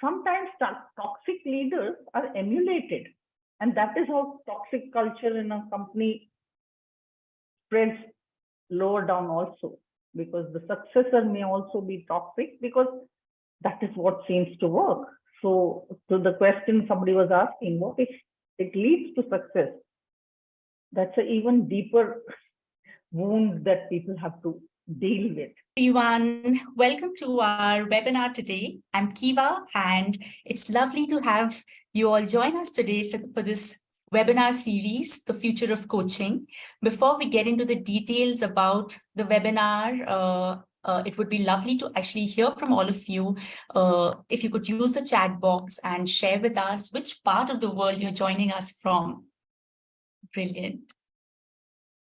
sometimes toxic leaders are emulated. And that is how toxic culture in a company spreads lower down also, because the successor may also be toxic, because that is what seems to work. So to the question somebody was asking, what if it leads to success? That's an even deeper wound that people have to deal with. Everyone, welcome to our webinar today. I'm Kiva, and it's lovely to have you all join us today for this webinar series, The Future of Coaching. Before we get into the details about the webinar, it would be lovely to actually hear from all of you. If you could use the chat box and share with us which part of the world you're joining us from. Brilliant.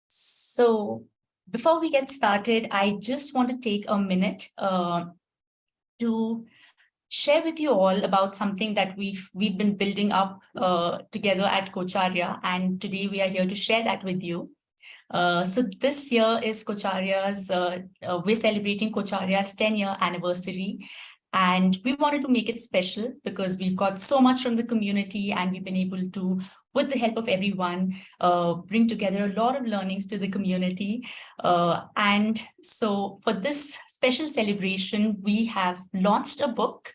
So before we get started, I just want to take a minute to share with you all about something that we've been building up together at Coacharya, and today we are here to share that with you. So this year is Coacharya's, we're celebrating Coacharya's 10-year anniversary. And we wanted to make it special because we've got so much from the community, and we've been able to, with the help of everyone, bring together a lot of learnings to the community. And so for this special celebration, we have launched a book.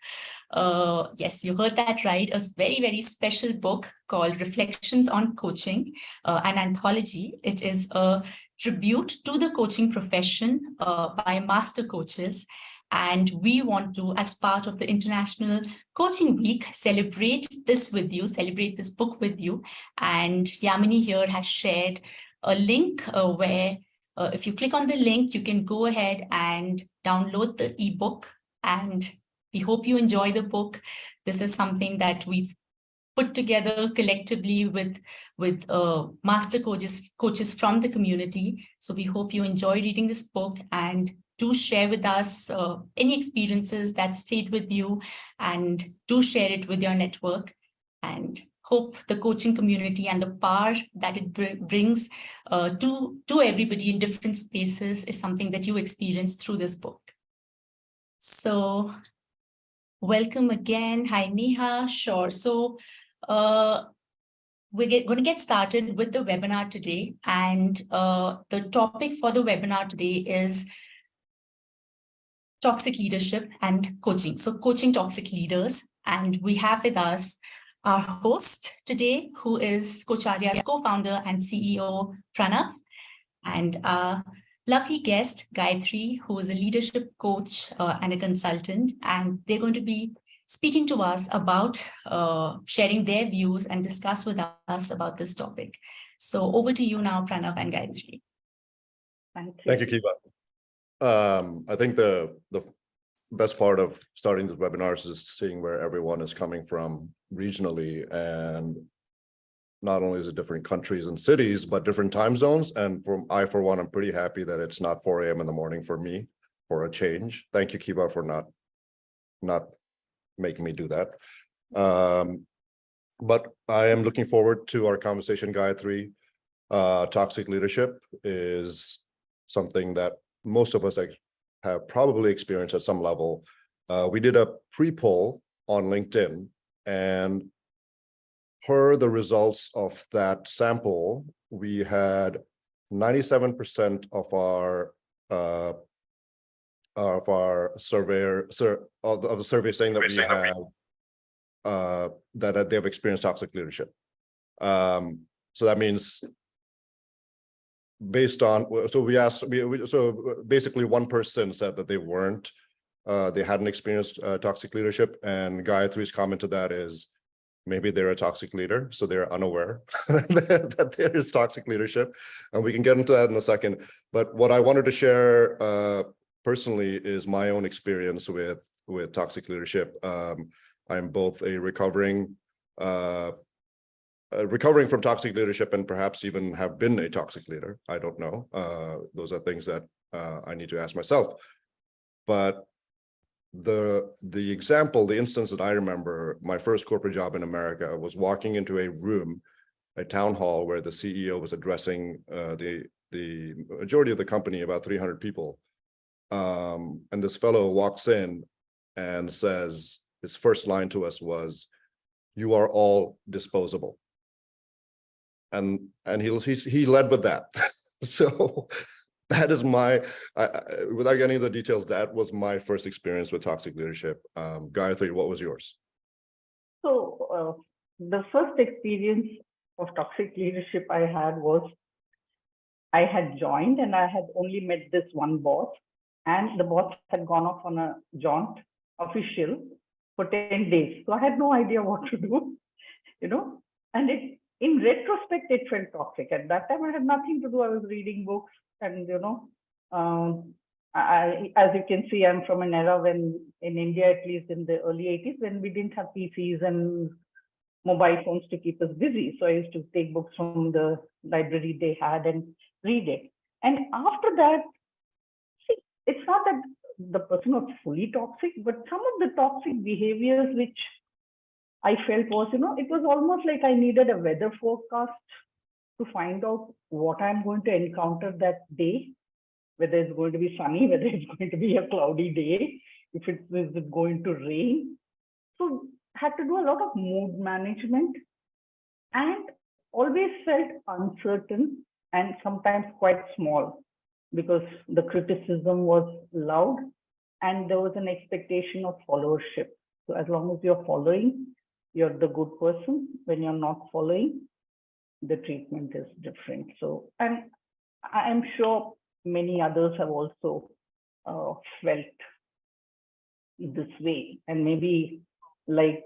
Yes, you heard that right. A very, very special book called Reflections on Coaching, an anthology. It is a tribute to the coaching profession by master coaches. And we want to, as part of the International Coaching Week, celebrate this with you, celebrate this book with you. And Yamini here has shared a link where if you click on the link, you can go ahead and download the ebook. And we hope you enjoy the book. This is something that we've put together collectively with master coaches from the community. So we hope you enjoy reading this book, and do share with us any experiences that stayed with you, and do share it with your network, and hope the coaching community and the power that it brings to everybody in different spaces is something that you experience through this book. So welcome again. Hi, Neha. Sure. So we're going to get started with the webinar today. And the topic for the webinar today is toxic leadership and coaching. So coaching toxic leaders. And we have with us our host today, who is Coacharya's co-founder and CEO, Pranav, and our lovely guest, Gayatri, who is a leadership coach and a consultant. And they're going to be speaking to us about sharing their views and discuss with us about this topic. So over to you now, Pranav and Gayatri. Thank you, Kiva. I think the best part of starting these webinars is seeing where everyone is coming from regionally, and not only is it different countries and cities, but different time zones. And for one, I'm pretty happy that it's not 4 a.m. in the morning for me, for a change. Thank you, Kiva, for not making me do that. But I am looking forward to our conversation, Gayatri. Toxic leadership is something that most of us have probably experienced at some level. We did a pre-poll on LinkedIn, and per the results of that sample, we had 97% of our survey saying that we have that they've experienced toxic leadership. So that means, based on, so we asked, so basically one person said that they hadn't experienced toxic leadership, and Gayatri's comment to that is maybe they're a toxic leader, so they're unaware that there is toxic leadership, and we can get into that in a second. But what I wanted to share personally is my own experience with toxic leadership. I'm both a recovering from toxic leadership, and perhaps even have been a toxic leader. I don't know. Those are things that I need to ask myself. But the instance that I remember, my first corporate job in America, was walking into a room, a town hall, where the CEO was addressing the majority of the company, about 300 people. And this fellow walks in and says, his first line to us was, "You are all disposable." And he led with that. So that is without getting into the details, that was my first experience with toxic leadership. Gayatri, what was yours? So the first experience of toxic leadership I had was, I had joined and I had only met this one boss, and the boss had gone off on a jaunt official for 10 days. So I had no idea what to do, and in retrospect, it felt toxic. At that time, I had nothing to do. I was reading books and, as you can see, I'm from an era when, in India, at least in the early 80s, when we didn't have PCs and mobile phones to keep us busy. So I used to take books from the library they had and read it. And after that, see, it's not that the person was fully toxic, but some of the toxic behaviors which I felt was, it was almost like I needed a weather forecast to find out what I'm going to encounter that day, whether it's going to be sunny, whether it's going to be a cloudy day, if it is going to rain. So had to do a lot of mood management, and always felt uncertain and sometimes quite small, because the criticism was loud and there was an expectation of followership. So as long as you're following, you're the good person. When you're not following, the treatment is different. So, and I'm sure many others have also felt this way. And maybe like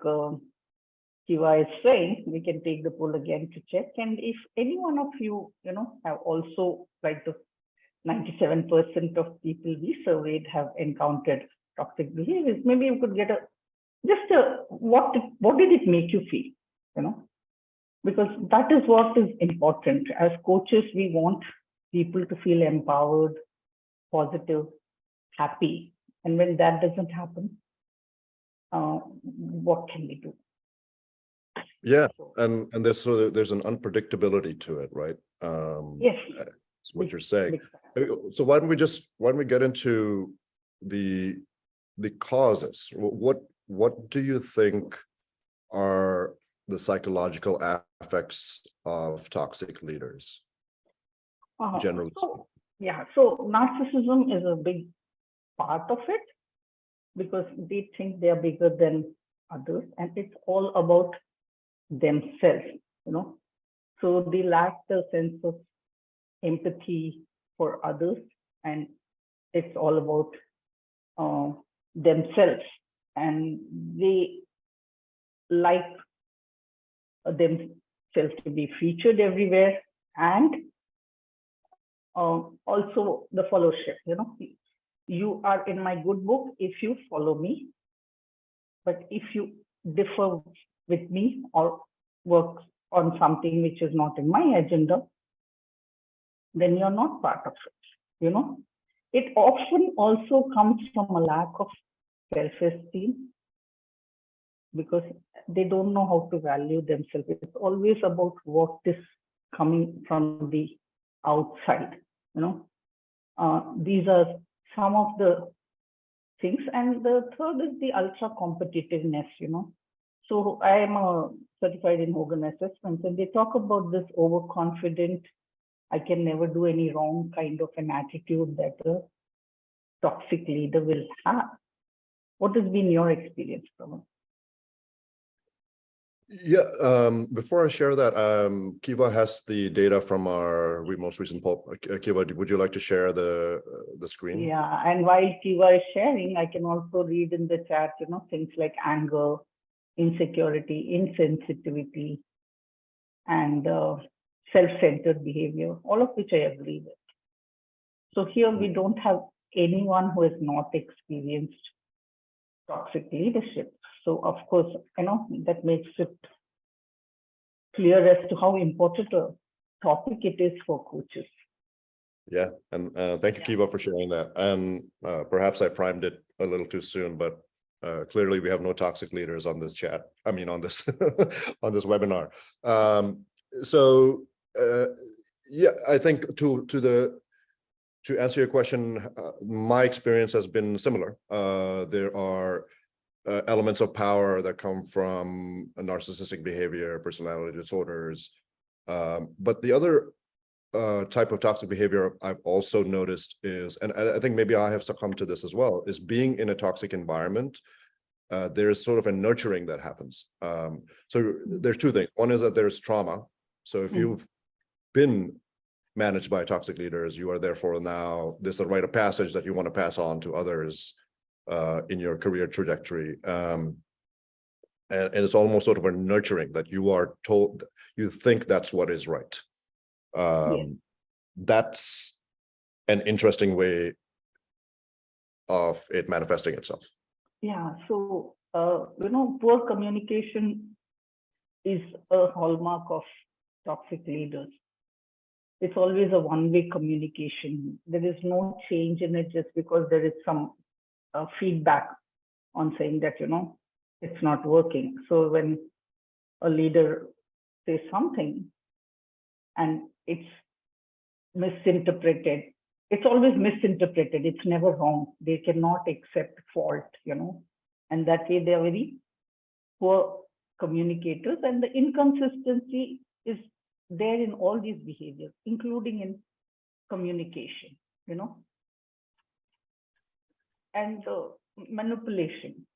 Kiva is saying, we can take the poll again to check. And if any one of you, have also, like the 97% of people we surveyed have encountered toxic behaviors, maybe you could get what did it make you feel, because that is what is important. As coaches, we want people to feel empowered, positive, happy. And when that doesn't happen, what can we do? Yeah, and there's an unpredictability to it, right? Yes, that's what you're saying. So why don't we get into the causes? What do you think are the psychological effects of toxic leaders, generally? So narcissism is a big part of it, because they think they are bigger than others, and it's all about themselves, So they lack the sense of empathy for others, and it's all about themselves, and they like themselves to be featured everywhere, and also the followership. You are in my good book if you follow me, but if you differ with me or work on something which is not in my agenda, then you're not part of it. It often also comes from a lack of self-esteem, because they don't know how to value themselves. It's always about what is coming from the outside. These are some of the things. And the third is the ultra competitiveness. So I am certified in Hogan assessments, and they talk about this overconfident, I can never do any wrong kind of an attitude that a toxic leader will have. What has been your experience, Pranav? Yeah, before I share that, Kiva has the data from our most recent poll. Kiva, would you like to share the screen? Yeah, and while Kiva is sharing, I can also read in the chat, things like anger, insecurity, insensitivity, and self-centered behavior, all of which I agree with. So here we don't have anyone who has not experienced toxic leadership. So of course, that makes it clear as to how important a topic it is for coaches. Yeah, and thank you, Kiva, for sharing that. And perhaps I primed it a little too soon, but clearly we have no toxic leaders on this chat. I mean, on this on this webinar. Yeah, I think to answer your question, my experience has been similar. There are elements of power that come from a narcissistic behavior, personality disorders. But the other type of toxic behavior I've also noticed is, and I think maybe I have succumbed to this as well, is being in a toxic environment. There's sort of a nurturing that happens. So there's two things. One is that there's trauma. So if you've been managed by toxic leaders, you are therefore now, there's a rite of passage that you want to pass on to others in your career trajectory. And it's almost sort of a nurturing that you are told, you think that's what is right. That's an interesting way of it manifesting itself. Yeah, so, poor communication is a hallmark of toxic leaders. It's always a one-way communication. There is no change in it just because there is some feedback on saying that, it's not working. So when a leader says something and it's misinterpreted, it's always misinterpreted. It's never wrong. They cannot accept fault, and that way they are very poor communicators, and the inconsistency is there in all these behaviors, including in communication, and manipulation,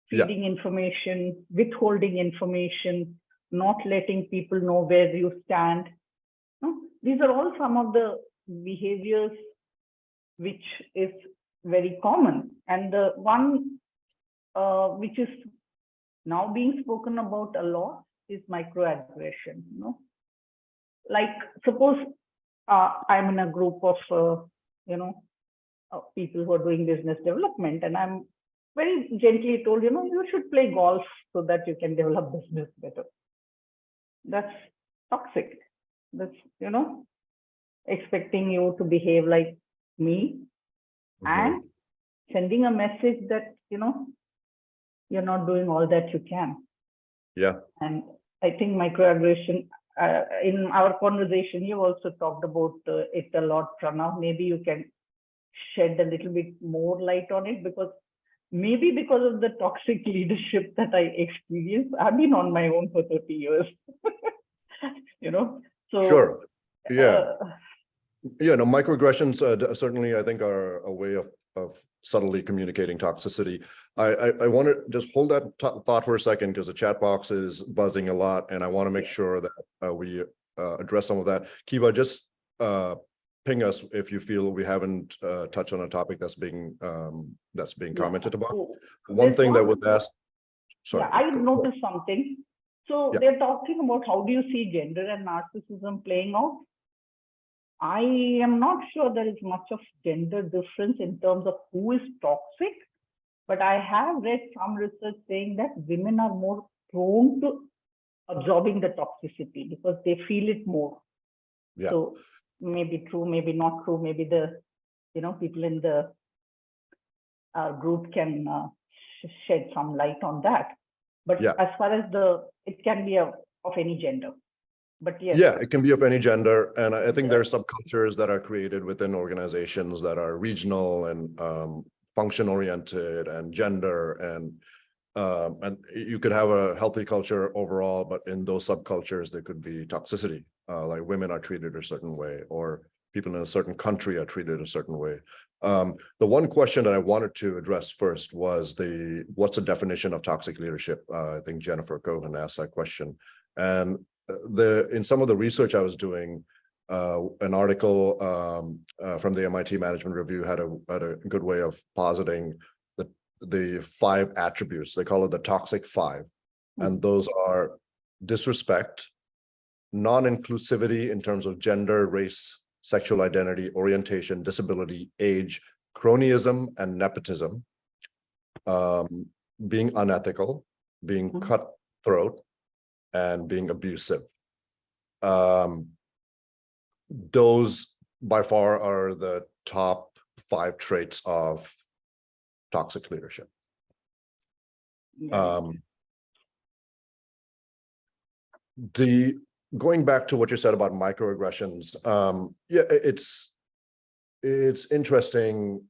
feeding information, withholding information, not letting people know where you stand. These are all some of the behaviors which is very common. And the one which is now being spoken about a lot is microaggression. Like suppose I'm in a group of people who are doing business development, and I'm very gently told, you should play golf so that you can develop business better. That's toxic. That's, expecting you to behave like me and sending a message that, you're not doing all that you can. Yeah. And I think microaggression, in our conversation, you also talked about it a lot, Pranav. Maybe you can shed a little bit more light on it, because maybe because of the toxic leadership that I experienced, I've been on my own for 30 years. So sure. Yeah. Microaggressions certainly, I think, are a way of subtly communicating toxicity. I want to just hold that thought for a second, because the chat box is buzzing a lot, and I want to make sure that we address some of that. Kiva, just ping us if you feel we haven't touched on a topic that's being commented about. One thing that was asked. Sorry. Yeah, I noticed something. So they're talking about how do you see gender and narcissism playing out? I am not sure there is much of gender difference in terms of who is toxic, but I have read some research saying that women are more prone to absorbing the toxicity because they feel it more. Yeah. So maybe true, maybe not true, maybe the people in the group can shed some light on that. But as far as it can be of any gender. But yes. Yeah, it can be of any gender. And I think there are subcultures that are created within organizations that are regional and function oriented and gender, and you could have a healthy culture overall, but in those subcultures there could be toxicity, like women are treated a certain way, or people in a certain country are treated a certain way. The one question that I wanted to address first was what's the definition of toxic leadership? I think Jennifer Cohen asked that question, and in some of the research I was doing, an article from the MIT Management Review had a good way of positing the 5 attributes. They call it the toxic 5, and those are disrespect, non-inclusivity in terms of gender, race, sexual identity, orientation, disability, age, cronyism, and nepotism, being unethical, being cutthroat, and being abusive. Those by far are the top 5 traits of toxic leadership. Going back to what you said about microaggressions, it's interesting.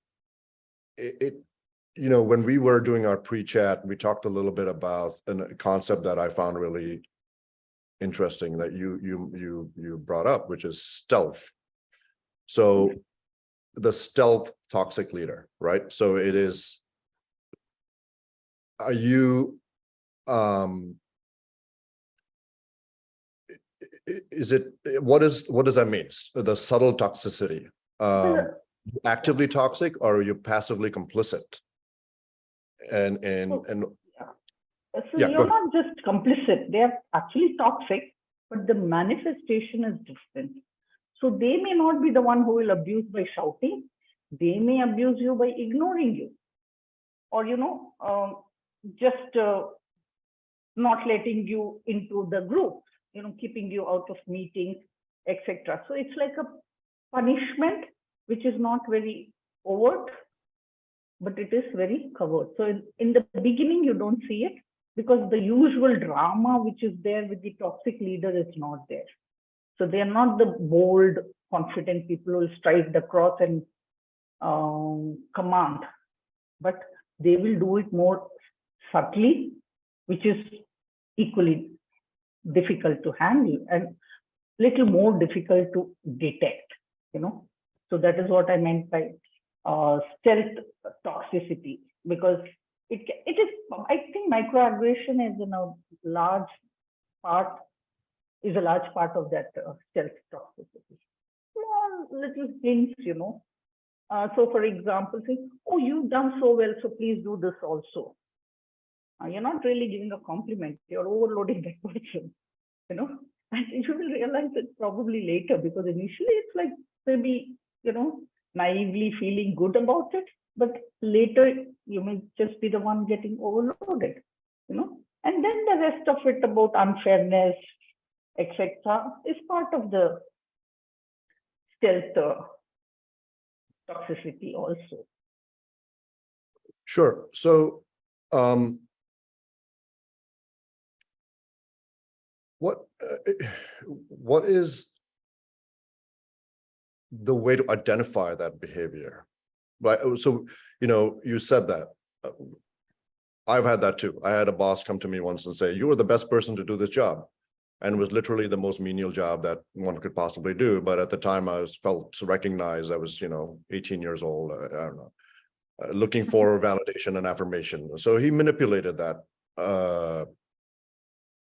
when we were doing our pre-chat, we talked a little bit about a concept that I found really interesting that you brought up, which is stealth. So the stealth toxic leader, right? So it is, are you, is it, what does that mean? The subtle toxicity, actively toxic, or are you passively complicit? And So yeah, you're not just complicit, they're actually toxic, but the manifestation is different. So they may not be the one who will abuse by shouting. They may abuse you by ignoring you, or, just not letting you into the group, keeping you out of meetings, etc. So it's like a punishment, which is not very overt, but it is very covered. So in the beginning, you don't see it because the usual drama which is there with the toxic leader is not there. So they are not the bold, confident people who will strike the cross and command, but they will do it more subtly, which is equally difficult to handle and little more difficult to detect, So that is what I meant by stealth toxicity, because it is, I think microaggression is a large part of that stealth toxicity. Small little things, So for example, say, oh, you've done so well, so please do this also. You're not really giving a compliment, you're overloading that person, and you will realize it probably later, because initially it's like maybe, naively feeling good about it, but later you may just be the one getting overloaded, and then the rest of it about unfairness, etc., is part of the stealth toxicity also. sure. So what is the way to identify that behavior? Right. So, you said that. I've had that too. I had a boss come to me once and say, you are the best person to do this job. And it was literally the most menial job that one could possibly do. But at the time I felt recognized. I was, 18 years old. I don't know, looking for validation and affirmation. So he manipulated that.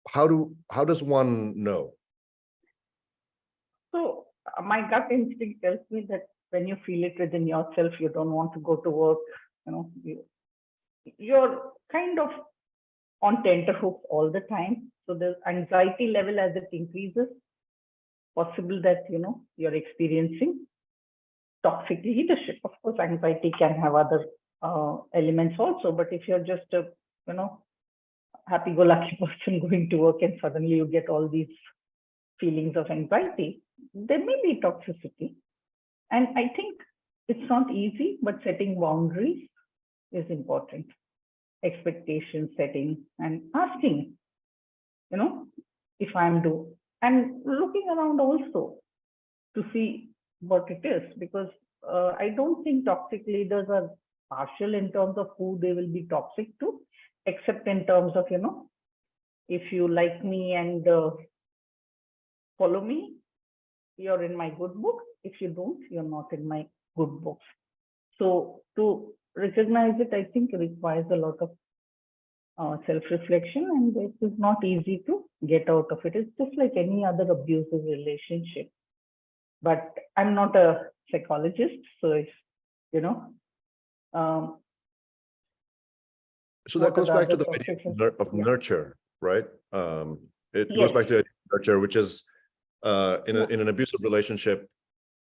How does one know? So my gut instinct tells me that when you feel it within yourself, you don't want to go to work, you're kind of on tenterhooks all the time. So the anxiety level, as it increases, possible that, you're experiencing toxic leadership. Of course, anxiety can have other elements also, but if you're just a, happy-go-lucky person going to work and suddenly you get all these feelings of anxiety, there may be toxicity. And I think it's not easy, but setting boundaries is important. Expectation setting and asking, if I'm doing, and looking around also to see what it is, because I don't think toxic leaders are partial in terms of who they will be toxic to, except in terms of, if you like me and follow me, you're in my good books. If you don't, you're not in my good books. So to recognize it, I think requires a lot of self-reflection, and it is not easy to get out of it. It's just like any other abusive relationship. But I'm not a psychologist, so if, so that goes back to the idea of nurture, right? It goes back to nurture, which is in an abusive relationship,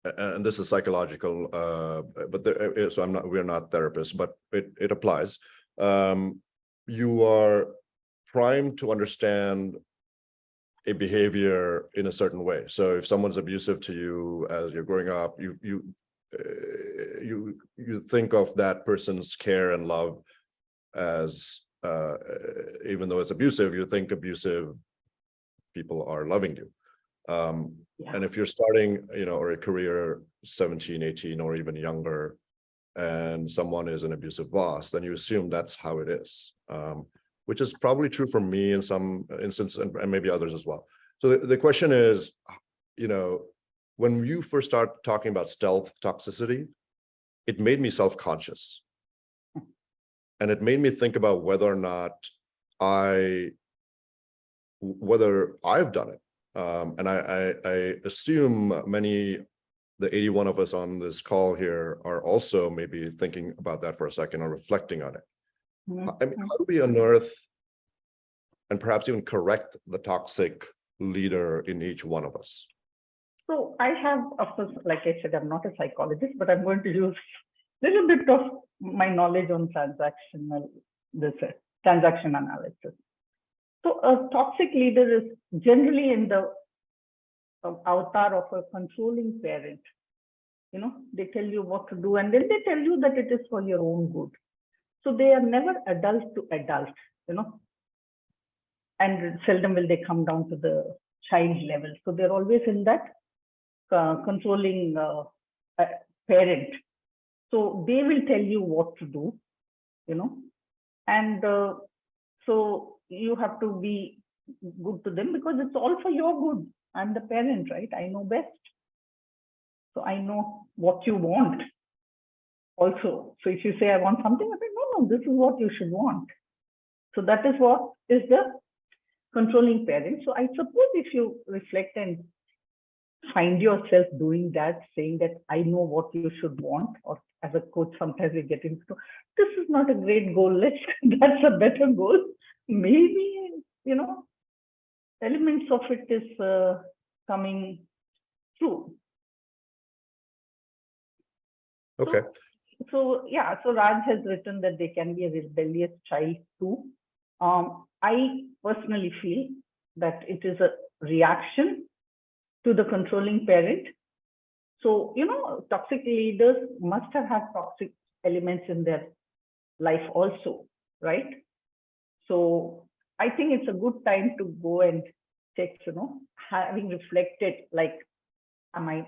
and this is psychological, but so we're not therapists, but it applies. You are primed to understand a behavior in a certain way. So if someone's abusive to you as you're growing up, you think of that person's care and love as, even though it's abusive, you think abusive people are loving you. And if you're starting, or a career 17, 18, or even younger, and someone is an abusive boss, then you assume that's how it is, which is probably true for me in some instances, and maybe others as well. So the question is, when you first start talking about stealth toxicity, it made me self-conscious. And it made me think about whether or not whether I've done it. And I assume the 81 of us on this call here are also maybe thinking about that for a second or reflecting on it. I mean, how do we unearth and perhaps even correct the toxic leader in each one of us? So I have, of course, like I said, I'm not a psychologist, but I'm going to use a little bit of my knowledge on transaction analysis. So a toxic leader is generally in the avatar of a controlling parent. They tell you what to do, and then they tell you that it is for your own good. So they are never adult to adult, and seldom will they come down to the child level. So they're always in that controlling parent. So they will tell you what to do, and so you have to be good to them because it's all for your good. I'm the parent, right? I know best. So I know what you want also. So if you say, I want something, I say, no, this is what you should want. So that is what is the controlling parent. So I suppose if you reflect and find yourself doing that, saying that I know what you should want, or as a coach, sometimes we get into, this is not a great goal, that's a better goal. Maybe, elements of it is coming through. Okay. So Raj has written that they can be a rebellious child too. I personally feel that it is a reaction to the controlling parent. So, toxic leaders must have had toxic elements in their life also, right? So I think it's a good time to go and check, having reflected, like, am I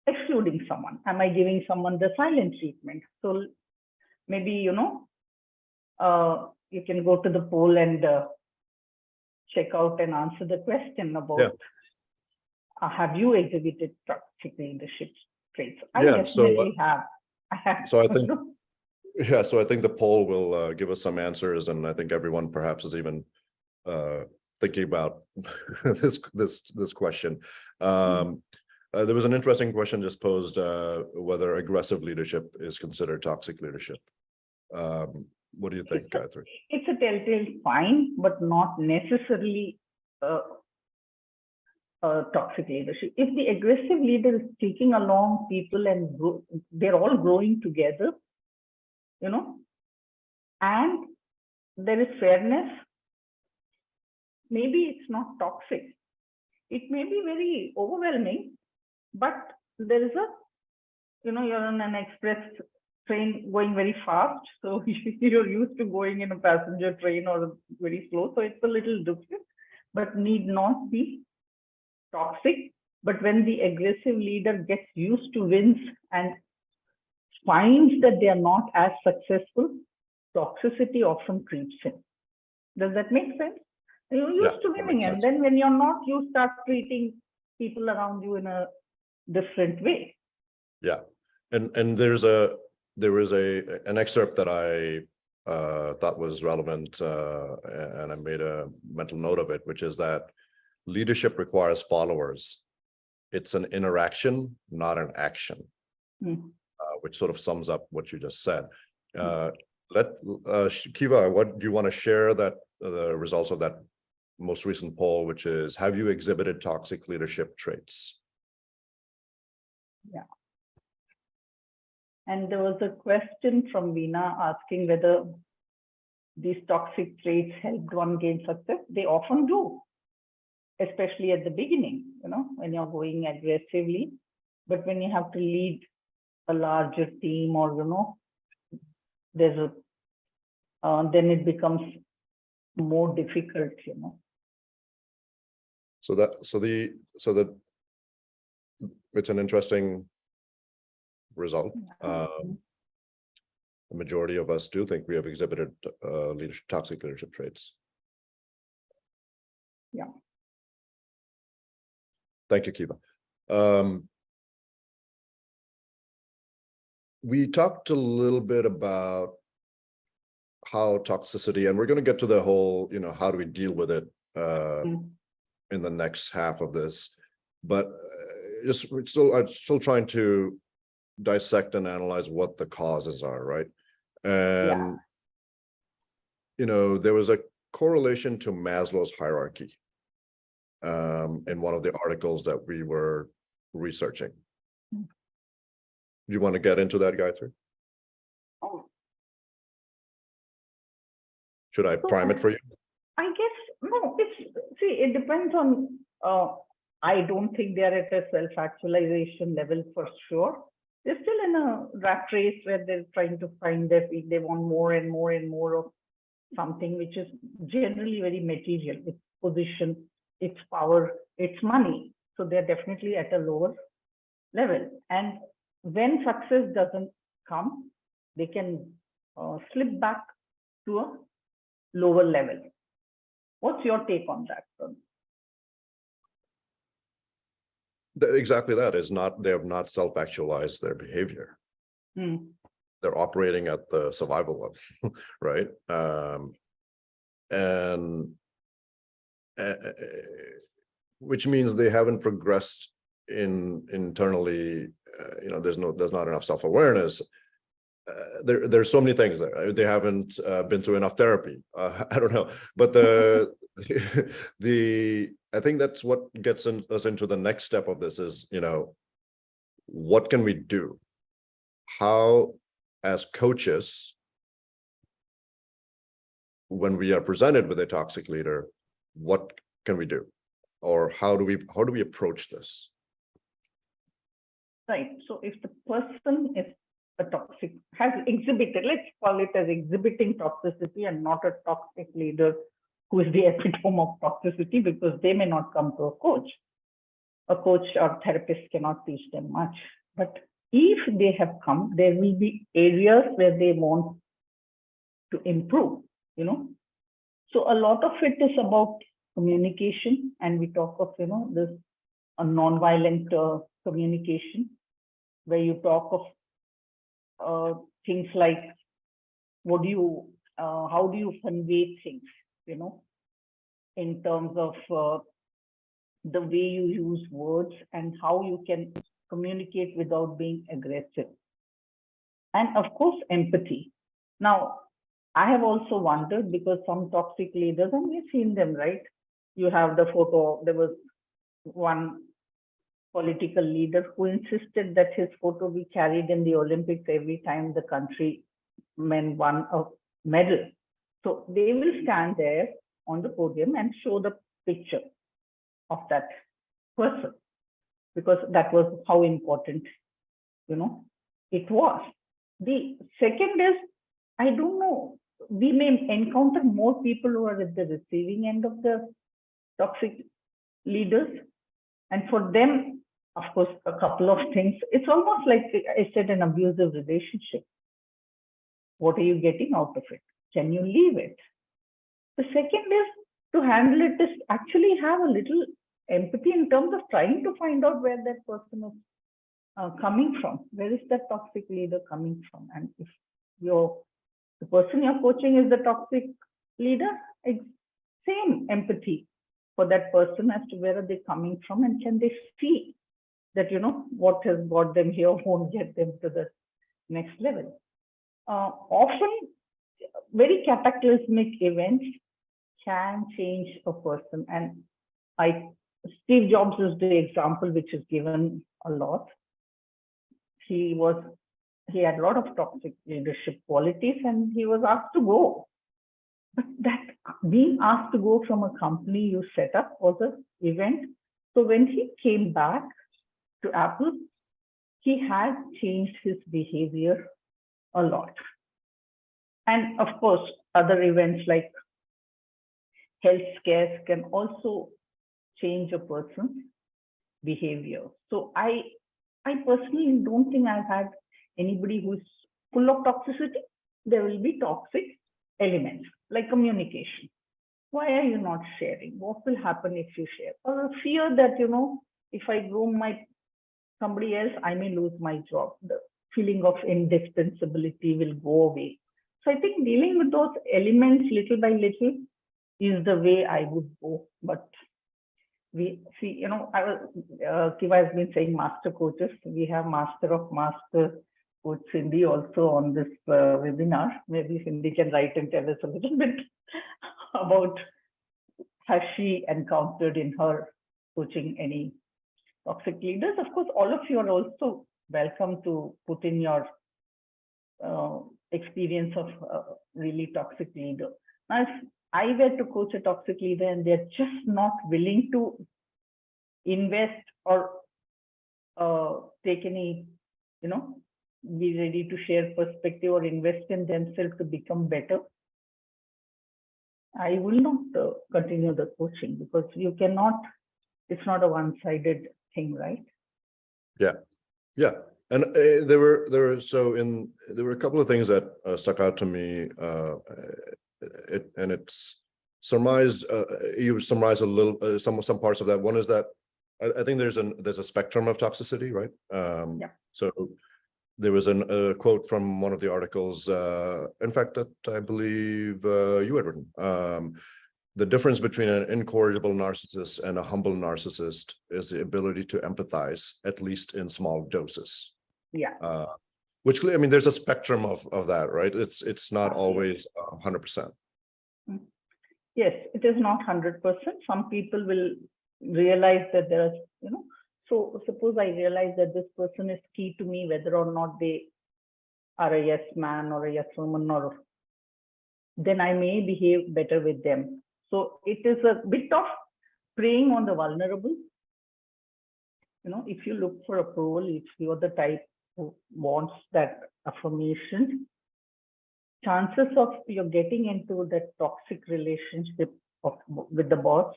excluding someone? Am I giving someone the silent treatment? So maybe, you can go to the poll and check out and answer the question about have you exhibited toxic leadership traits? I definitely have. I have. So I think, so I think the poll will give us some answers, and I think everyone perhaps is even thinking about this question. There was an interesting question just posed, whether aggressive leadership is considered toxic leadership. What do you think, Gayatri? It's a telltale sign, but not necessarily toxic leadership. If the aggressive leader is taking along people and they're all growing together, and there is fairness, maybe it's not toxic. It may be very overwhelming, but there is you're on an express train going very fast. So you're used to going in a passenger train or very slow. So it's a little different, but need not be toxic. But when the aggressive leader gets used to wins and finds that they are not as successful, toxicity often creeps in. Does that make sense? You're used to winning, and then when you're not, you start treating people around you in a different way. Yeah, and there was an excerpt that I thought was relevant, and I made a mental note of it, which is that leadership requires followers. It's an interaction, not an action, which sort of sums up what you just said. Kiva, what do you want to share that the results of that most recent poll, which is, have you exhibited toxic leadership traits? Yeah. And there was a question from Veena asking whether these toxic traits helped one gain success. They often do, especially at the beginning, when you're going aggressively. But when you have to lead a larger team, or, there's then it becomes more difficult, So that it's an interesting result. the majority of us do think we have exhibited toxic leadership traits. Yeah. Thank you, Kiva. We talked a little bit about how toxicity, and we're going to get to the whole, how do we deal with it in the next half of this, but I'm still trying to dissect and analyze what the causes are, right? And there was a correlation to Maslow's hierarchy in one of the articles that we were researching. Do you want to get into that, Gayatri? Should I prime it for you? I guess, no, it depends on, I don't think they're at a self-actualization level for sure. They're still in a rat race where they're trying to find their feet. They want more and more and more of something which is generally very material. It's position, it's power, it's money. So they're definitely at a lower level. And when success doesn't come, they can slip back to a lower level. What's your take on that, Pranav? Exactly that is not, they have not self-actualized their behavior. They're operating at the survival level, right? And which means they haven't progressed internally. There's not enough self-awareness. There's so many things there. They haven't been through enough therapy. I don't know, but I think that's what gets us into the next step of this is, what can we do? How, as coaches, when we are presented with a toxic leader, what can we do? Or how do we approach this? Right. So if the person is a toxic, has exhibited, let's call it as exhibiting toxicity and not a toxic leader who is the epitome of toxicity, because they may not come to a coach. A coach or therapist cannot teach them much. But if they have come, there will be areas where they want to improve, So a lot of it is about communication, and we talk of, this a non-violent communication, where you talk of things like how do you convey things, in terms of the way you use words and how you can communicate without being aggressive. And of course, empathy. Now, I have also wondered, because some toxic leaders, and we've seen them, right? You have the photo, there was one political leader who insisted that his photo be carried in the Olympics every time the country men won a medal. So they will stand there on the podium and show the picture of that person, because that was how important, it was. The second is, I don't know, we may encounter more people who are at the receiving end of the toxic leaders. And for them, of course, a couple of things. It's almost like I said, an abusive relationship. What are you getting out of it? Can you leave it? The second is, to handle it is actually have a little empathy in terms of trying to find out where that person is coming from. Where is that toxic leader coming from? And if the person you're coaching is the toxic leader, same empathy for that person as to where are they coming from, and can they see that, what has got them here won't get them to the next level. Often, very cataclysmic events can change a person. And Steve Jobs is the example which is given a lot. He had a lot of toxic leadership qualities, and he was asked to go. But that being asked to go from a company you set up was an event. So when he came back to Apple, he had changed his behavior a lot. And of course, other events like health scares can also change a person's behavior. So I personally don't think I've had anybody who's full of toxicity, there will be toxic elements like communication. Why are you not sharing? What will happen if you share? Or a fear that, if I groom somebody else, I may lose my job. The feeling of indispensability will go away. So I think dealing with those elements little by little is the way I would go. But we see, Kiva has been saying master coaches. We have master of master coach Cindy also on this webinar. Maybe Cindy can write and tell us a little bit about has she encountered in her coaching any toxic leaders. Of course, all of you are also welcome to put in your experience of really toxic leader. Now, if I were to coach a toxic leader and they're just not willing to invest or take any, be ready to share perspective or invest in themselves to become better, I will not continue the coaching, because you cannot, it's not a one-sided thing, right? Yeah. And there were a couple of things that stuck out to me. It's surmised. You summarized a little some parts of that. One is that I think there's a spectrum of toxicity, right? Yeah. So there was a quote from one of the articles, in fact, that I believe you had written. The difference between an incorrigible narcissist and a humble narcissist is the ability to empathize, at least in small doses. Yeah. Which, I mean, there's a spectrum of that, right? It's not always 100%. Yes, it is not 100%. Some people will realize that there are, so suppose I realize that this person is key to me, whether or not they are a yes man or a yes woman, or then I may behave better with them. So it is a bit of preying on the vulnerable. If you look for approval, if you're the type who wants that affirmation, chances of you're getting into that toxic relationship with the boss,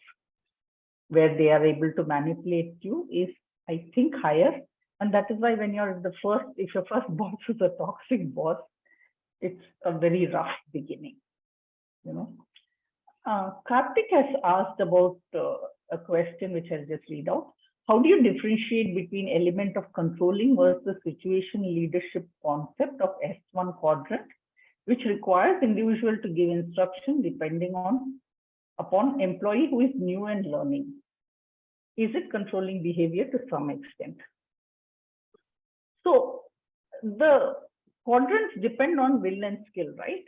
where they are able to manipulate you, is, I think, higher. And that is why when you're if your first boss is a toxic boss, it's a very rough beginning. Karthik has asked about a question which I'll just read out. How do you differentiate between element of controlling versus situation leadership concept of S1 quadrant, which requires individual to give instruction depending upon employee who is new and learning? Is it controlling behavior to some extent? So the quadrants depend on will and skill, right?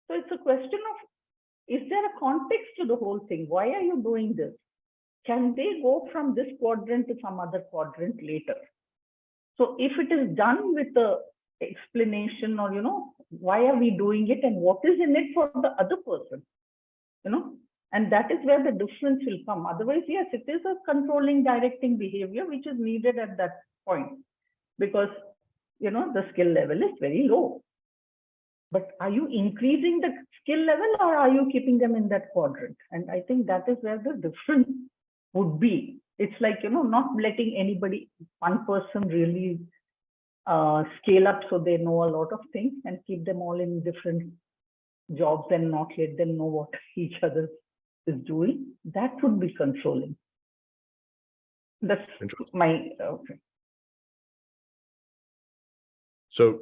So it's a question of, is there a context to the whole thing? Why are you doing this? Can they go from this quadrant to some other quadrant later? So if it is done with the explanation, or, why are we doing it and what is in it for the other person, and that is where the difference will come. Otherwise, yes, it is a controlling, directing behavior which is needed at that point, because, the skill level is very low. But are you increasing the skill level, or are you keeping them in that quadrant? And I think that is where the difference would be. It's like, not letting anybody, one person really scale up so they know a lot of things, and keep them all in different jobs and not let them know what each other is doing. That would be controlling. That's my, okay. So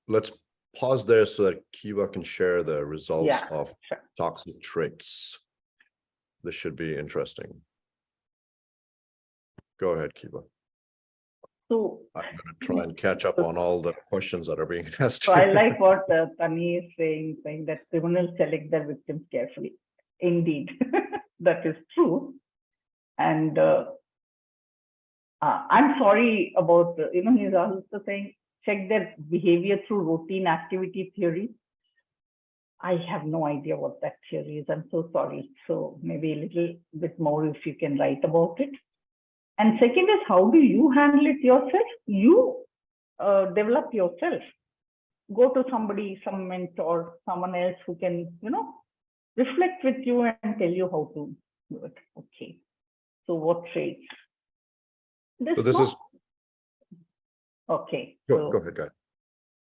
let's pause there so that Kiva can share the results of toxic traits. This should be interesting. Go ahead, Kiva. So I'm going to try and catch up on all the questions that are being asked. So I like what Tani is saying that criminals select their victims carefully. Indeed, that is true. And I'm sorry about, he's also saying, check their behavior through routine activity theory. I have no idea what that theory is. I'm so sorry. So maybe a little bit more if you can write about it. And second is, how do you handle it yourself? You develop yourself. Go to somebody, some mentor, someone else who can, reflect with you and tell you how to do it. Okay. So what traits? So this is... Okay. Go ahead, guys.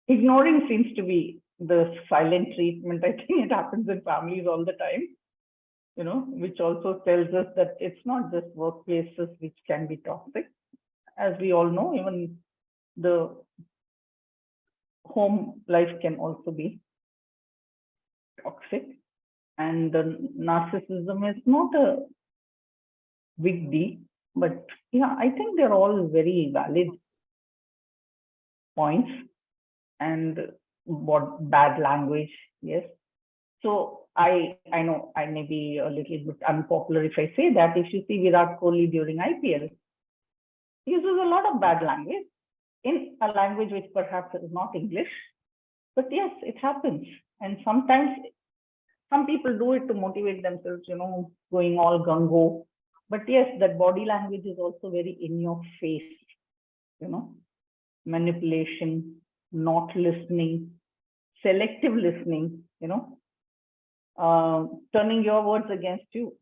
ignoring seems to be the silent treatment. I think it happens in families all the time, which also tells us that it's not just workplaces which can be toxic. As we all know, even the home life can also be toxic. And the narcissism is not a big deal, but yeah, I think they're all very valid points. And what bad language, yes. So I know I may be a little bit unpopular if I say that. If you see Virat Kohli during IPL, he uses a lot of bad language in a language which perhaps is not English, but yes, it happens. And sometimes some people do it to motivate themselves, going all gung-ho. But yes, that body language is also very in your face, manipulation, not listening, selective listening, turning your words against you.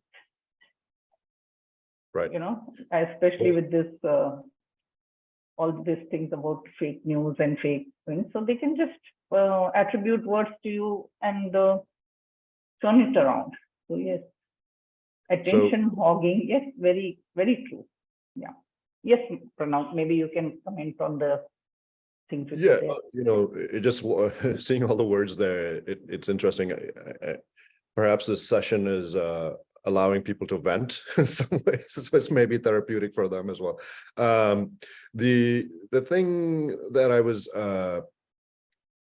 Right. Especially with this, all these things about fake news and fake things. So they can just attribute words to you and turn it around. So yes, attention hogging. Yes, very, very true. Yeah. Yes, Pranav, maybe you can comment on the things. Yeah, it just seeing all the words there, it's interesting. Perhaps this session is allowing people to vent in some ways. So it's maybe therapeutic for them as well. The thing that I was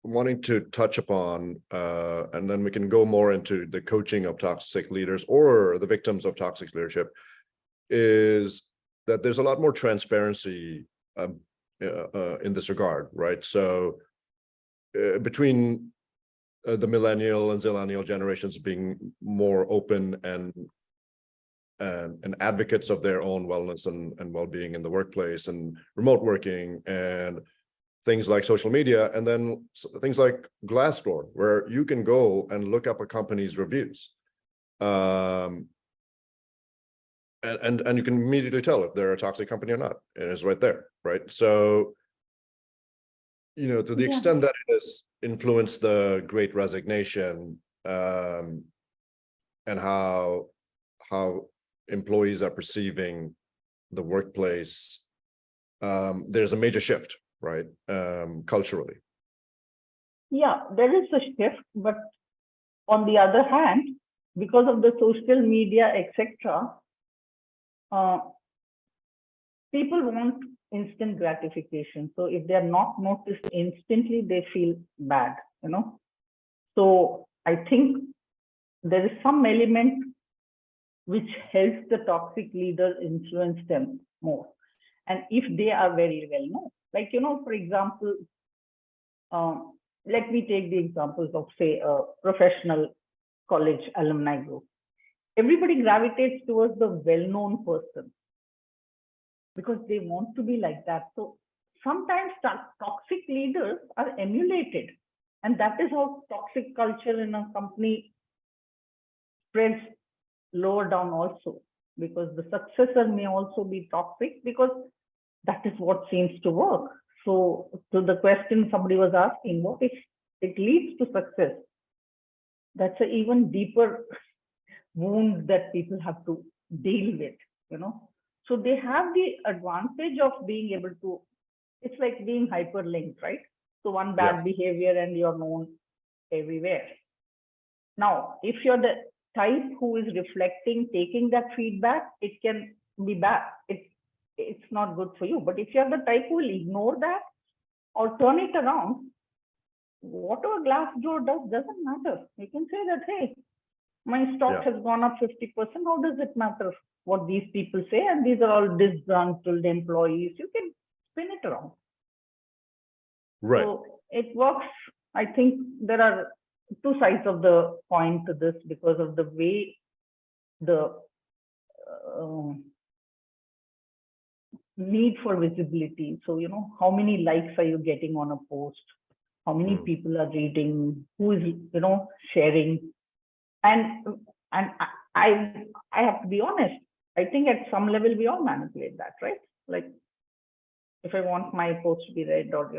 wanting to touch upon, and then we can go more into the coaching of toxic leaders or the victims of toxic leadership, is that there's a lot more transparency in this regard, right? So between the millennial and zillennial generations being more open and advocates of their own wellness and well-being in the workplace and remote working and things like social media, and then things like Glassdoor, where you can go and look up a company's reviews. And you can immediately tell if they're a toxic company or not. It is right there, right? So, to the extent that it has influenced the Great Resignation, and how employees are perceiving the workplace, there's a major shift, right? Culturally. Yeah, there is a shift, but on the other hand, because of the social media, etc., people want instant gratification. So if they are not noticed instantly, they feel bad, So I think there is some element which helps the toxic leader influence them more. And if they are very well known, like, for example, let me take the examples of, say, a professional college alumni group. Everybody gravitates towards the well-known person because they want to be like that. So sometimes toxic leaders are emulated. And that is how toxic culture in a company spreads lower down also, because the successor may also be toxic because that is what seems to work. So to the question somebody was asking, what if it leads to success? That's an even deeper wound that people have to deal with, So they have the advantage of being able to, it's like being hyperlinked, right? So one bad behavior and you're known everywhere. Now, if you're the type who is reflecting, taking that feedback, it can be bad. It's not good for you. But if you're the type who will ignore that or turn it around, whatever Glassdoor does doesn't matter. You can say that, hey, my stock has gone up 50%. How does it matter what these people say? And these are all disgruntled employees. You can spin it around. Right. So it works. I think there are two sides of the coin to this because of the way the need for visibility. So, how many likes are you getting on a post? How many people are reading? Who is, sharing? And I have to be honest, I think at some level we all manipulate that, right? Like if I want my post to be read or,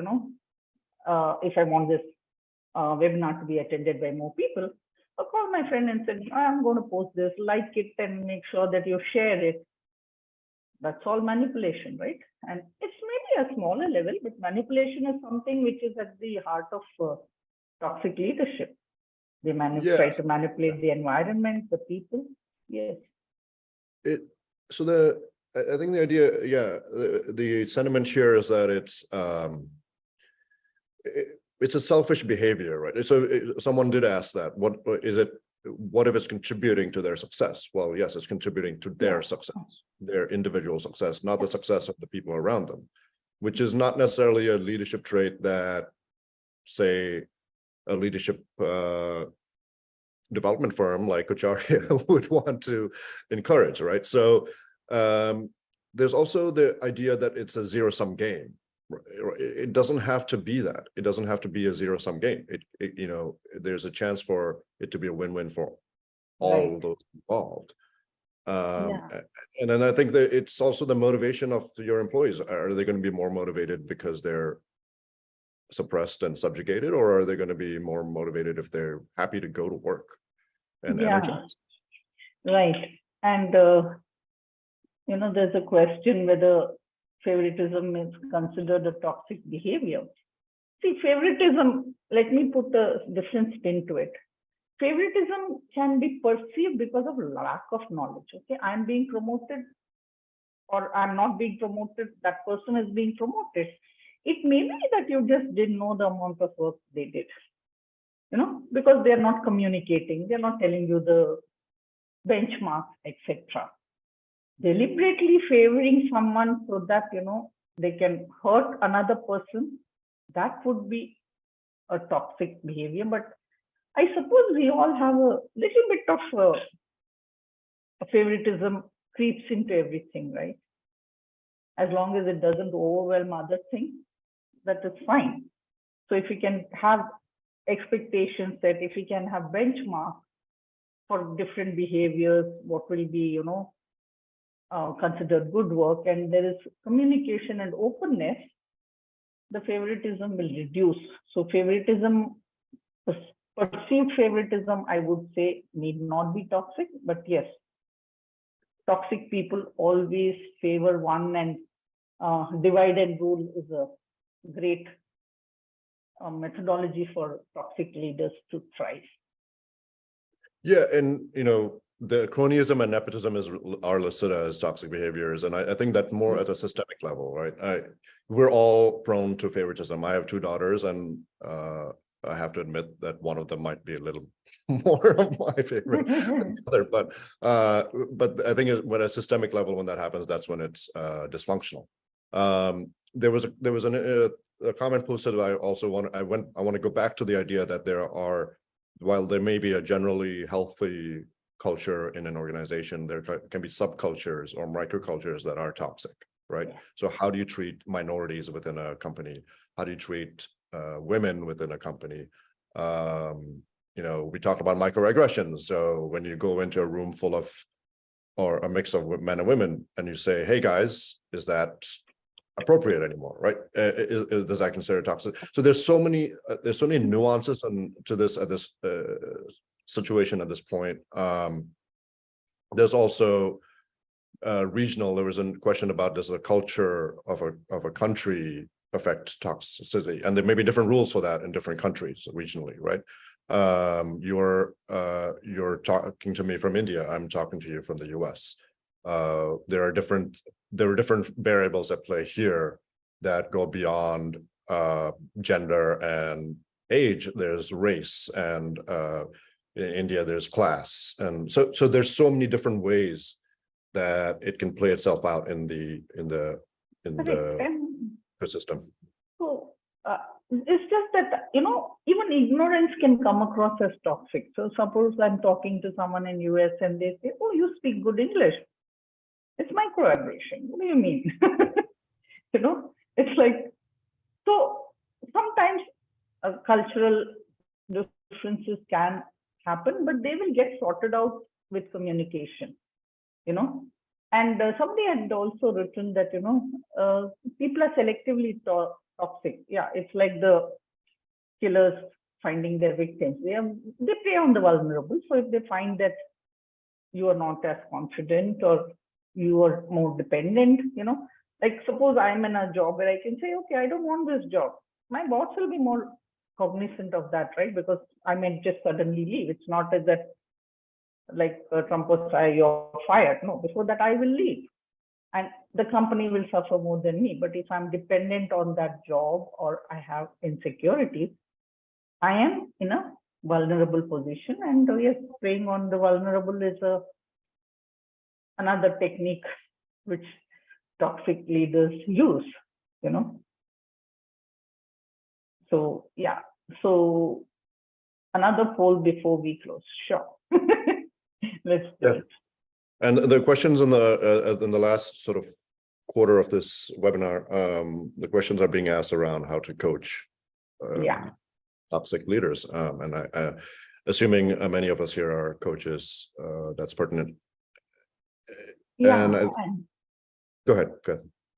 if I want this webinar to be attended by more people, I call my friend and said, I'm going to post this, like it and make sure that you share it. That's all manipulation, right? And it's maybe a smaller level, but manipulation is something which is at the heart of toxic leadership. They try to manipulate the environment, the people. Yes. I think the idea, the sentiment here is that it's a selfish behavior, right? So someone did ask that, what is it? What if it's contributing to their success? Well, yes, it's contributing to their success, their individual success, not the success of the people around them, which is not necessarily a leadership trait that, say, a leadership development firm like Coacharya would want to encourage, right? So there's also the idea that it's a zero-sum game. It doesn't have to be that. It doesn't have to be a zero-sum game. There's a chance for it to be a win-win for all those involved. And then I think that it's also the motivation of your employees. Are they going to be more motivated because they're suppressed and subjugated, or are they going to be more motivated if they're happy to go to work and energized? Right. And there's a question whether favoritism is considered a toxic behavior. See, favoritism, let me put a different spin to it. Favoritism can be perceived because of lack of knowledge. Okay, I'm being promoted or I'm not being promoted, that person is being promoted. It may be that you just didn't know the amount of work they did, because they're not communicating, they're not telling you the benchmarks, etc. Deliberately favoring someone so that, they can hurt another person, that would be a toxic behavior. But I suppose we all have a little bit of a favoritism creeps into everything, right? As long as it doesn't overwhelm other things, that is fine. So if we can have expectations set, if we can have benchmarks for different behaviors, what will be, considered good work, and there is communication and openness, the favoritism will reduce. So favoritism, perceived favoritism, I would say, need not be toxic, but yes, toxic people always favor one, and divide and rule is a great methodology for toxic leaders to thrive. Yeah, and the cronyism and nepotism are listed as toxic behaviors, and I think that more at a systemic level, right? We're all prone to favoritism. I have two daughters, and I have to admit that one of them might be a little more of my favorite than the other. But I think when at a systemic level, when that happens, that's when it's dysfunctional. There was a comment posted that I want to go back to the idea that while there may be a generally healthy culture in an organization, there can be subcultures or microcultures that are toxic, right? Yeah. So how do you treat minorities within a company? How do you treat women within a company? We talk about microaggressions. So when you go into a room full of, or a mix of men and women, and you say, hey guys, is that appropriate anymore, right? Does that consider toxic? So there's so many nuances to this situation at this point. There's also regional. There was a question about, does the culture of a country affect toxicity? And there may be different rules for that in different countries regionally, right? You're talking to me from India. I'm talking to you from the US. There are different variables at play here that go beyond gender and age. There's race, and in India there's class, and so there's so many different ways that it can play itself out in the system. So it's just that even ignorance can come across as toxic. So suppose I'm talking to someone in US and they say, "Oh, you speak good English." It's microaggression. What do you mean? It's like, so sometimes cultural differences can happen, but they will get sorted out with communication, And somebody had also written that, people are selectively toxic. Yeah, it's like the killers finding their victims. They prey on the vulnerable. So if they find that you are not as confident or you are more dependent, like suppose I'm in a job where I can say, okay, I don't want this job. My boss will be more cognizant of that, right? Because I may just suddenly leave. It's not as that like Trump was you're fired. No, before that I will leave. And the company will suffer more than me. But if I'm dependent on that job or I have insecurity, I am in a vulnerable position. And yes, preying on the vulnerable is another technique which toxic leaders use, So yeah, so another poll before we close. Sure. Let's do it. And the questions in the last sort of quarter of this webinar, the questions are being asked around how to coach toxic leaders. And I assuming many of us here are coaches, that's pertinent. Yeah. Go ahead.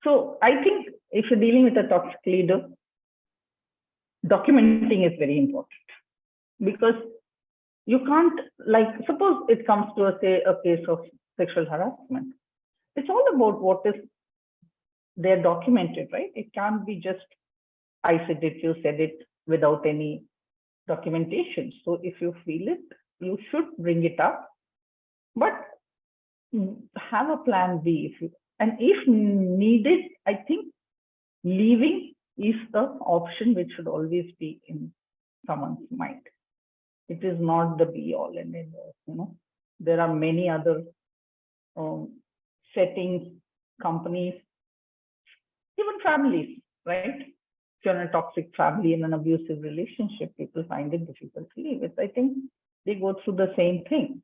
So I think if you're dealing with a toxic leader, documenting is very important, because you can't, like, suppose it comes to a case of sexual harassment. It's all about what is there documented, right? It can't be just, I said it, you said it, without any documentation. So if you feel it, you should bring it up, but have a plan B. If needed, I think leaving is the option which should always be in someone's mind. It is not the be all and end all. There are many other settings, companies, even families, right? If you're in a toxic family, in an abusive relationship, people find it difficult to leave it. I think they go through the same thing.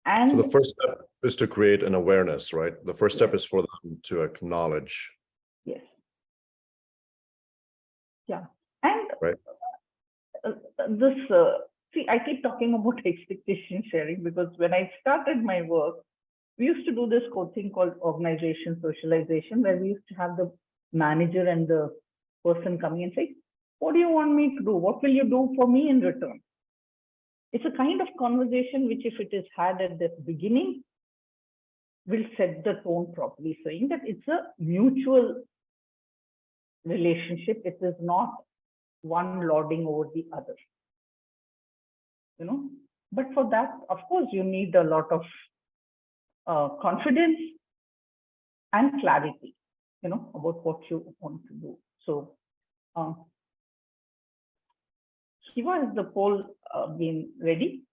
And so the first step is to create an awareness, right? The first step is for them to acknowledge. Yes. Yeah. And right. See, I keep talking about expectation sharing, because when I started my work, we used to do this thing called organization socialization, where we used to have the manager and the person coming and say, what do you want me to do? What will you do for me in return? It's a kind of conversation which, if it is had at the beginning, will set the tone properly, saying that it's a mutual relationship. It is not one lording over the other. But for that, of course, you need a lot of confidence and clarity, about what you want to do. So, Shiva, is the poll been ready?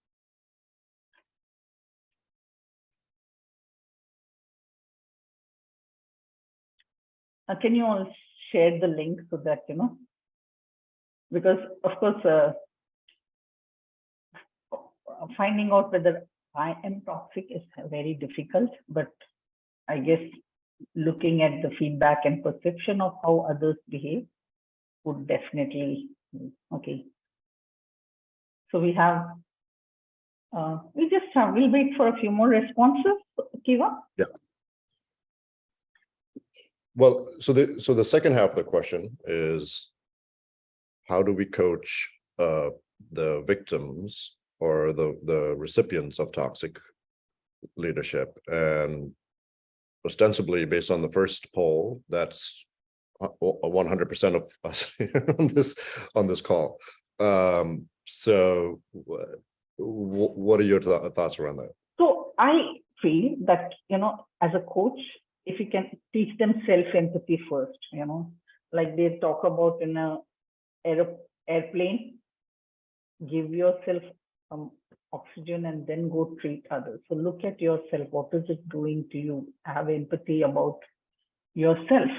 Can you all share the link so that, because of course, finding out whether I am toxic is very difficult, but I guess looking at the feedback and perception of how others behave would definitely, okay. So we have, we'll wait for a few more responses, Kiva. Yeah. Well, so the second half of the question is, how do we coach the victims or the recipients of toxic leadership? And ostensibly, based on the first poll, that's 100% of us on this call. So what are your thoughts around that? So I feel that, as a coach, if you can teach them self-empathy first, like they talk about in a airplane, give yourself some oxygen and then go treat others. So look at yourself. What is it doing to you? Have empathy about yourself.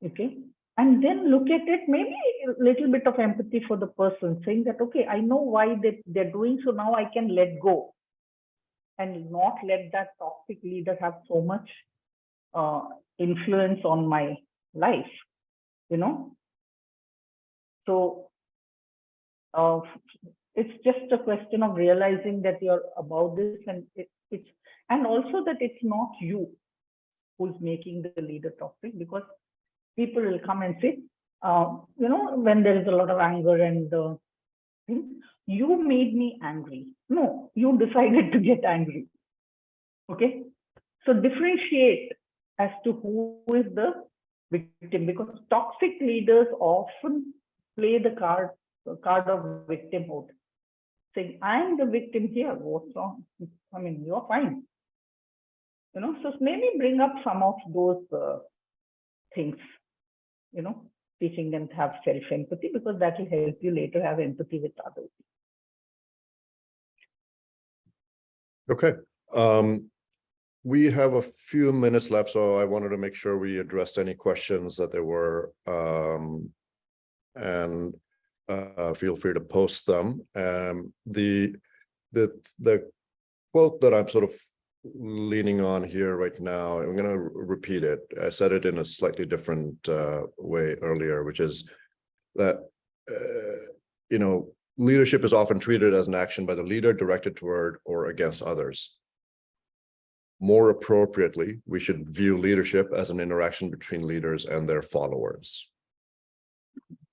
Okay. And then look at it, maybe a little bit of empathy for the person, saying that, okay, I know why they're doing, so now I can let go and not let that toxic leader have so much influence on my life, So it's just a question of realizing that you're about this, and and also that it's not you who's making the leader toxic, because people will come and say, when there is a lot of anger and you made me angry. No, you decided to get angry. Okay. So differentiate as to who is the victim, because toxic leaders often play the card of victimhood, saying, I'm the victim here. What's wrong? I mean, you're fine. So maybe bring up some of those things, teaching them to have self-empathy, because that will help you later have empathy with others. Okay. We have a few minutes left, so I wanted to make sure we addressed any questions that there were, and feel free to post them. The quote that I'm sort of leaning on here right now, I'm going to repeat it. I said it in a slightly different way earlier, which is that leadership is often treated as an action by the leader directed toward or against others. More appropriately, we should view leadership as an interaction between leaders and their followers.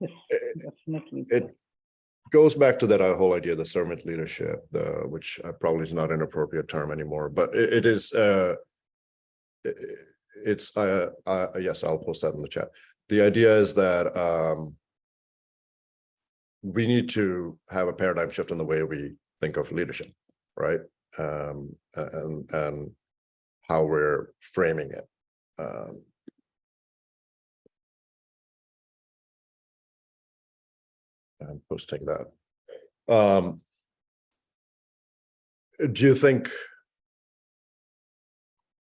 Yes, definitely. It goes back to that whole idea of the servant leadership, which probably is not an appropriate term anymore, but it is. Yes, I'll post that in the chat. The idea is that we need to have a paradigm shift in the way we think of leadership, right? And how we're framing it. I'm posting that. Do you think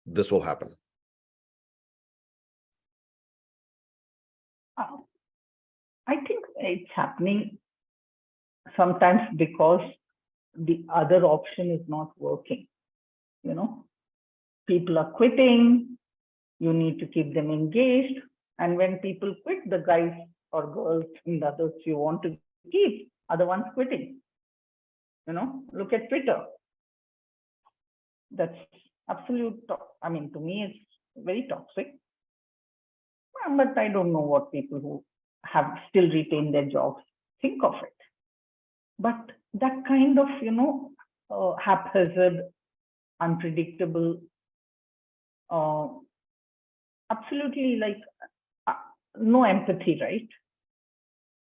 this will happen? I think it's happening sometimes because the other option is not working. People are quitting, you need to keep them engaged. And when people quit, the guys or girls and the others you want to keep are the ones quitting. Look at Twitter. That's absolute, I mean, to me, it's very toxic. But I don't know what people who have still retained their jobs think of it. But that kind of, haphazard, unpredictable, absolutely like no empathy, right,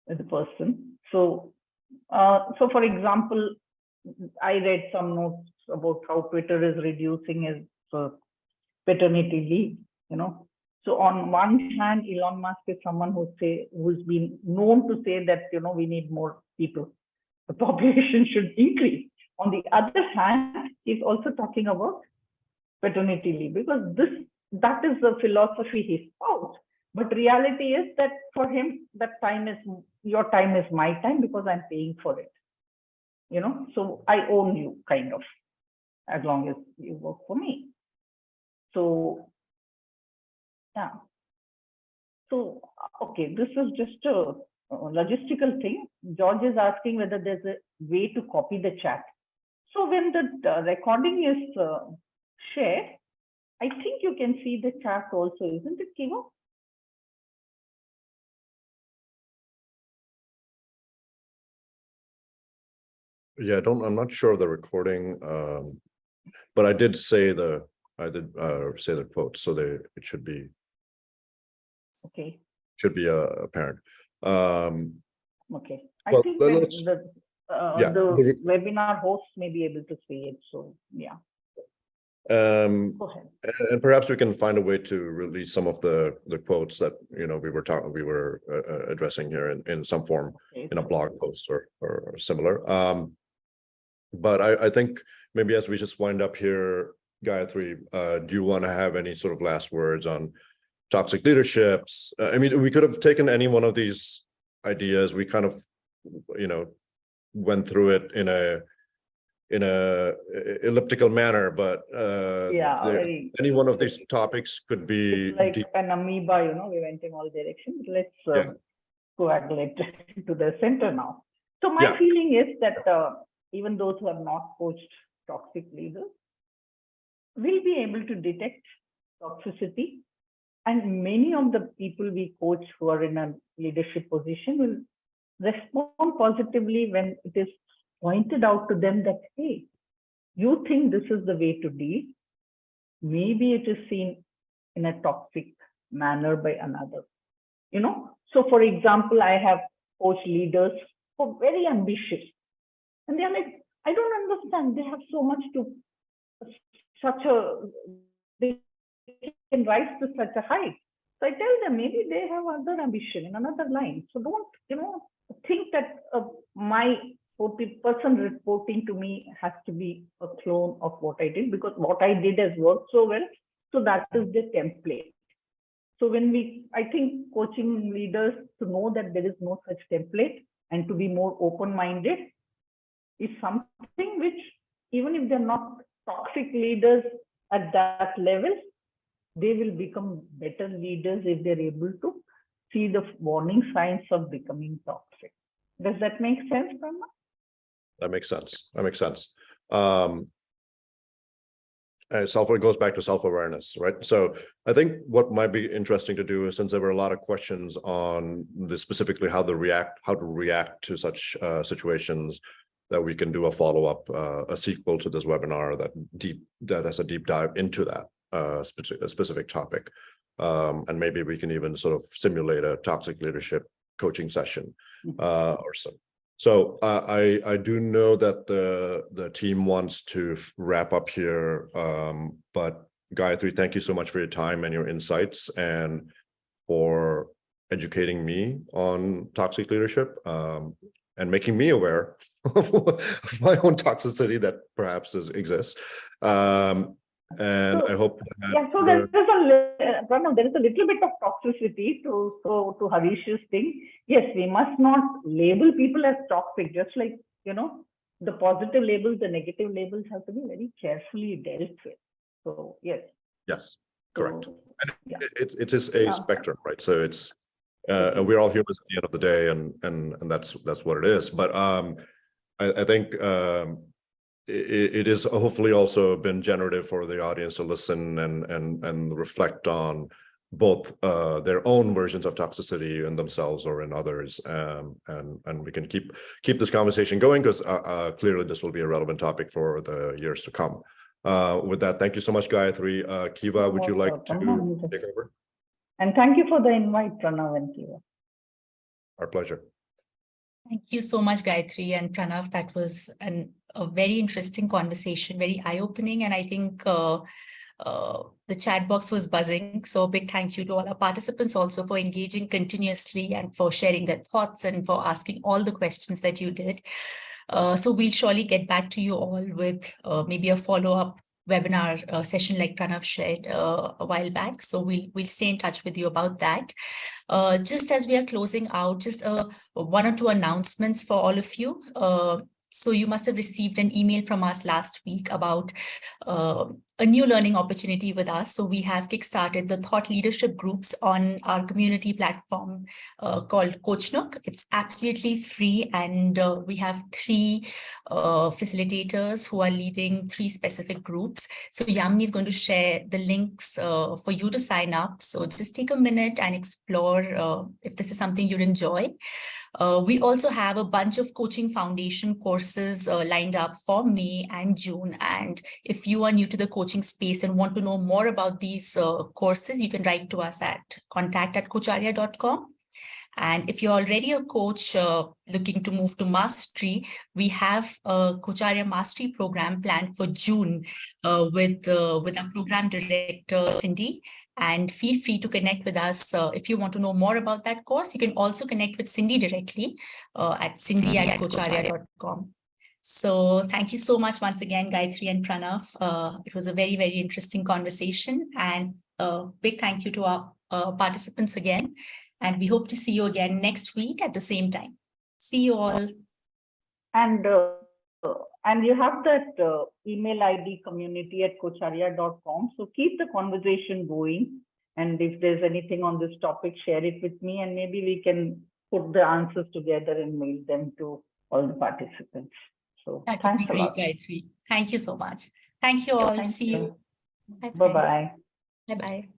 with the person. So for example, I read some notes about how Twitter is reducing his paternity leave. So on one hand, Elon Musk is someone who's been known to say that we need more people. The population should increase. On the other hand, he's also talking about paternity leave, because that is the philosophy he spouts. But reality is that for him, that time is your time is my time because I'm paying for it. So I own you, kind of, as long as you work for me. So yeah. So okay, this is just a logistical thing. George is asking whether there's a way to copy the chat. So when the recording is shared, I think you can see the chat also, isn't it, Kiva? Yeah, I'm not sure of the recording, but I did say the quote, so it should be okay. Should be apparent. Okay, I think the webinar host may be able to see it. So yeah. Go ahead. And perhaps we can find a way to release some of the quotes that we were addressing here in some form, in a blog post or similar. But I think maybe as we just wind up here, Gayatri, do you want to have any sort of last words on toxic leaderships? I mean, we could have taken any one of these ideas. We kind of, went through it in a elliptical manner, but any one of these topics could be like an amoeba. We went in all directions. Let's coagulate to the center now. So my feeling is that even those who have not coached toxic leaders will be able to detect toxicity And many of the people we coach who are in a leadership position will respond positively when it is pointed out to them that, hey, you think this is the way to deal. Maybe it is seen in a toxic manner by another. So for example, I have coached leaders who are very ambitious. And they're like, I don't understand. They have so much they can rise to such a height. So I tell them, maybe they have other ambition in another line. So don't, think that my person reporting to me has to be a clone of what I did, because what I did has worked so well. So that is the template. So I think coaching leaders to know that there is no such template and to be more open-minded is something which, even if they're not toxic leaders at that level, they will become better leaders if they're able to see the warning signs of becoming toxic. Does that make sense, Pranav? That makes sense. It goes back to self-awareness, right? So I think what might be interesting to do is, since there were a lot of questions on this, specifically how to react to such situations, that we can do a follow-up, a sequel to this webinar that has a deep dive into that specific topic. And maybe we can even sort of simulate a toxic leadership coaching session or so. So I do know that the team wants to wrap up here, but Gayatri, thank you so much for your time and your insights, and for educating me on toxic leadership, and making me aware of my own toxicity that perhaps exists. And I hope that so there is a little bit of toxicity to Harish's thing. Yes, we must not label people as toxic, just like, the positive labels, the negative labels have to be very carefully dealt with. So, yes. Yes, correct. So, and yeah. it is a spectrum, right? So it's, and we're all humans at the end of the day, and that's what it is. But I think it is hopefully also been generative for the audience to listen and reflect on both their own versions of toxicity in themselves or in others, and we can keep this conversation going, because clearly this will be a relevant topic for the years to come. With that, thank you so much, Gayatri. Kiva, would you like to take over? And thank you for the invite, Pranav and Kiva. Our pleasure. Thank you so much, Gayatri and Pranav. That was a very interesting conversation, very eye-opening, and I think the chat box was buzzing. So a big thank you to all our participants also for engaging continuously and for sharing their thoughts and for asking all the questions that you did. So we'll surely get back to you all with maybe a follow-up webinar session like Pranav shared a while back. So we'll stay in touch with you about that. Just as we are closing out, just one or two announcements for all of you. So you must have received an email from us last week about a new learning opportunity with us. So we have kickstarted the thought leadership groups on our community platform called Coach Nook. It's absolutely free, and we have 3 facilitators who are leading 3 specific groups. So Yamini is going to share the links for you to sign up. So just take a minute and explore if this is something you'd enjoy. We also have a bunch of coaching foundation courses lined up for May and June. And if you are new to the coaching space and want to know more about these courses, you can write to us at contact@coacharya.com. And if you're already a coach looking to move to mastery, we have a Coacharya Mastery program planned for June with our program director, Cindy. And feel free to connect with us if you want to know more about that course. You can also connect with Cindy directly at cindy@coacharya.com. So thank you so much once again, Gayatri and Pranav. It was a very, very interesting conversation, and a big thank you to our participants again. And we hope to see you again next week at the same time. See you all. And you have that email ID community@coacharya.com. So keep the conversation going. And if there's anything on this topic, share it with me, and maybe we can put the answers together and mail them to all the participants. So that thanks would be a lot. great, Gayatri. Thank you so much. Thank you all. See you. Bye-bye. Bye-bye.